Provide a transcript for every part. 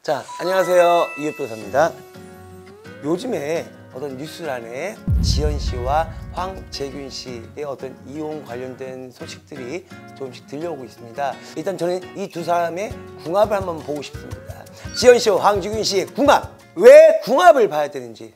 자, 안녕하세요. 이웃도사입니다. 요즘에 어떤 뉴스란에 지연 씨와 황재균 씨의 어떤 이혼 관련된 소식들이 조금씩 들려오고 있습니다. 일단 저는 이 두 사람의 궁합을 한번 보고 싶습니다. 지연 씨와 황재균 씨의 궁합! 왜 궁합을 봐야 되는지,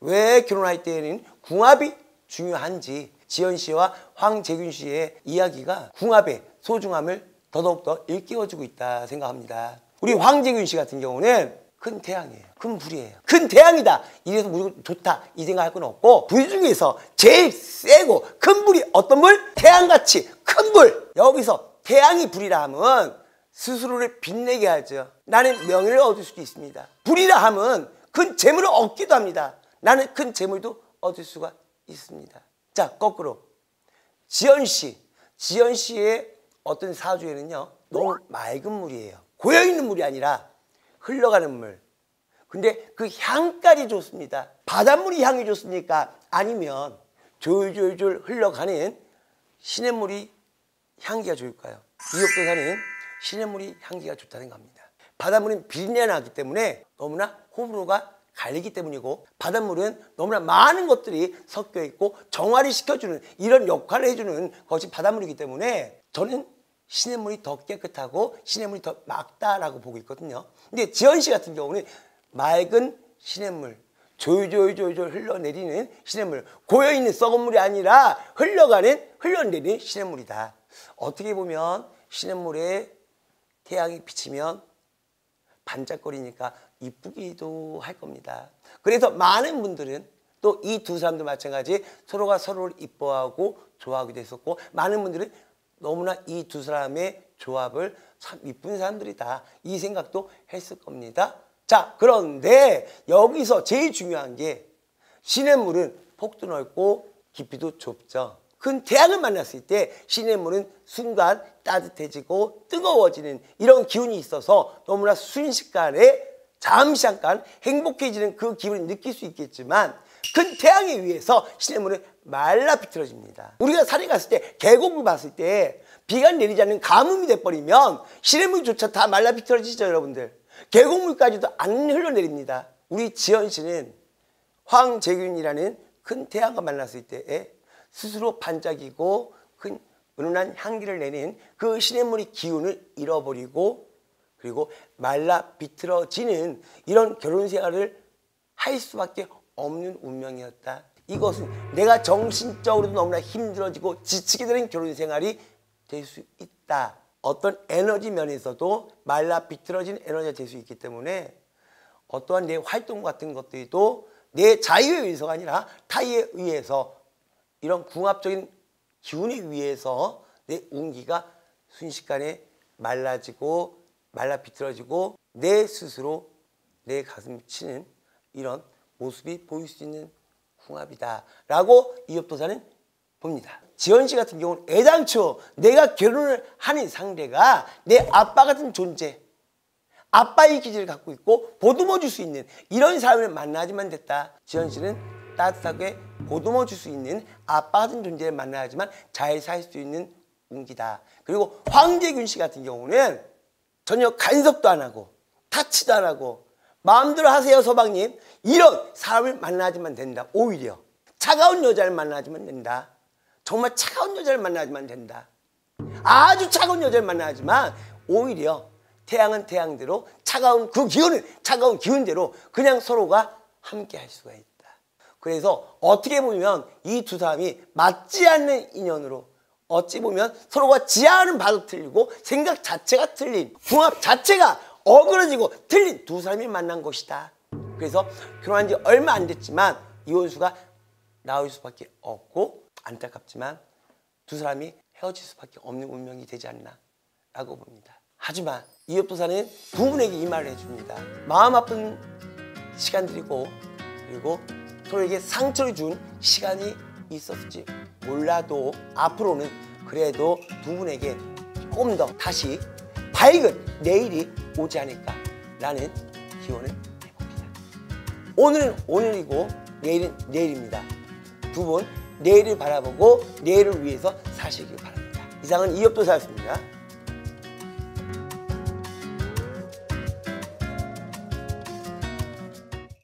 왜 결혼할 때에는 궁합이 중요한지, 지연 씨와 황재균 씨의 이야기가 궁합의 소중함을 더더욱더 일깨워주고 있다 생각합니다. 우리 황재균 씨 같은 경우는 큰 태양이에요. 큰 불이에요. 큰 태양이다. 이래서 무조건 좋다. 이 생각할 건 없고, 불 중에서 제일 세고 큰 불이 어떤 불? 태양같이 큰 불. 여기서 태양이 불이라 하면 스스로를 빛내게 하죠. 나는 명예를 얻을 수도 있습니다. 불이라 하면 큰 재물을 얻기도 합니다. 나는 큰 재물도 얻을 수가 있습니다. 자, 거꾸로 지연 씨의 어떤 사주에는요, 너무 맑은 물이에요. 고여있는 물이 아니라 흘러가는 물. 근데 그 향까지 좋습니다. 바닷물이 향이 좋습니까? 아니면 졸졸졸 흘러가는 시냇물이 향기가 좋을까요? 이웃도사는 시냇물이 향기가 좋다는 겁니다. 바닷물은 비린내가 나기 때문에 너무나 호불호가 갈리기 때문이고, 바닷물은 너무나 많은 것들이 섞여 있고 정화를 시켜주는 이런 역할을 해주는 것이 바닷물이기 때문에 저는 시냇물이 더 깨끗하고 시냇물이 더 맑다라고 보고 있거든요. 근데 지연 씨 같은 경우는 맑은 시냇물, 졸졸졸졸 흘러내리는 시냇물, 고여있는 썩은 물이 아니라 흘러내리는 시냇물이다. 어떻게 보면 시냇물에 태양이 비치면 반짝거리니까 이쁘기도 할 겁니다. 그래서 많은 분들은 또 이 두 사람도 마찬가지 서로가 서로를 이뻐하고 좋아하기도 했었고, 많은 분들은 너무나 이 두 사람의 조합을 참 이쁜 사람들이다, 이 생각도 했을 겁니다. 자, 그런데 여기서 제일 중요한 게, 시냇물은 폭도 넓고 깊이도 좁죠. 큰 태양을 만났을 때 시냇물은 순간 따뜻해지고 뜨거워지는 이런 기운이 있어서 너무나 순식간에 잠시 잠깐 행복해지는 그 기분을 느낄 수 있겠지만, 큰 태양에 의해서 시냇물은 말라 비틀어집니다. 우리가 산에 갔을 때, 계곡을 봤을 때 비가 내리지 않는 가뭄이 돼버리면 시냇물조차 다 말라 비틀어지죠, 여러분들. 계곡물까지도 안 흘러내립니다. 우리 지연 씨는 황재균이라는 큰 태양과 만났을 때에 스스로 반짝이고 큰 은은한 향기를 내는 그 시냇물의 기운을 잃어버리고, 그리고 말라 비틀어지는 이런 결혼 생활을 할 수밖에 없는 운명이었다. 이것은 내가 정신적으로도 너무나 힘들어지고 지치게 되는 결혼 생활이 될 수 있다. 어떤 에너지 면에서도 말라 비틀어진 에너지가 될 수 있기 때문에, 어떠한 내 활동 같은 것들도 내 자유에 의해서가 아니라 타의에 의해서, 이런 궁합적인 기운에 의해서 내 운기가 순식간에 말라지고 말라 비틀어지고 내 스스로 내 가슴이 치는 이런 모습이 보일 수 있는 궁합이다 라고 이웃도사는 봅니다. 지연 씨 같은 경우는 애당초 내가 결혼을 하는 상대가 내 아빠 같은 존재, 아빠의 기질을 갖고 있고 보듬어 줄 수 있는 이런 사람을 만나야지만 됐다. 지연 씨는 따뜻하게 보듬어 줄 수 있는 아빠 같은 존재를 만나야지만 잘 살 수 있는 운기다. 그리고 황재균 씨 같은 경우는 전혀 간섭도 안 하고 타치도 안 하고 마음대로 하세요 서방님, 이런 사람을 만나야지만 된다. 오히려 차가운 여자를 만나야지만 된다. 정말 차가운 여자를 만나야지만 된다. 아주 차가운 여자를 만나야지만, 오히려 태양은 태양대로 차가운 그 기운을 차가운 기운대로 그냥 서로가 함께 할 수가 있다. 그래서 어떻게 보면 이 두 사람이 맞지 않는 인연으로, 어찌 보면 서로가 지향하는 바도 틀리고 생각 자체가 틀린, 궁합 자체가 어그러지고 틀린 두 사람이 만난 것이다. 그래서 결혼한 지 얼마 안 됐지만 이혼수가 나올 수밖에 없고, 안타깝지만 두 사람이 헤어질 수밖에 없는 운명이 되지 않나 라고 봅니다. 하지만 이웃도사는 두 분에게 이 말을 해줍니다. 마음 아픈 시간들이고, 그리고 서로에게 상처를 준 시간이 있었을지 몰라도 앞으로는 그래도 두 분에게 조금 더 다시 밝은 내일이 오지 않을까라는 기원을 해봅니다. 오늘은 오늘이고 내일은 내일입니다. 두 분 내일을 바라보고 내일을 위해서 사시길 바랍니다. 이상은 이웃도사였습니다.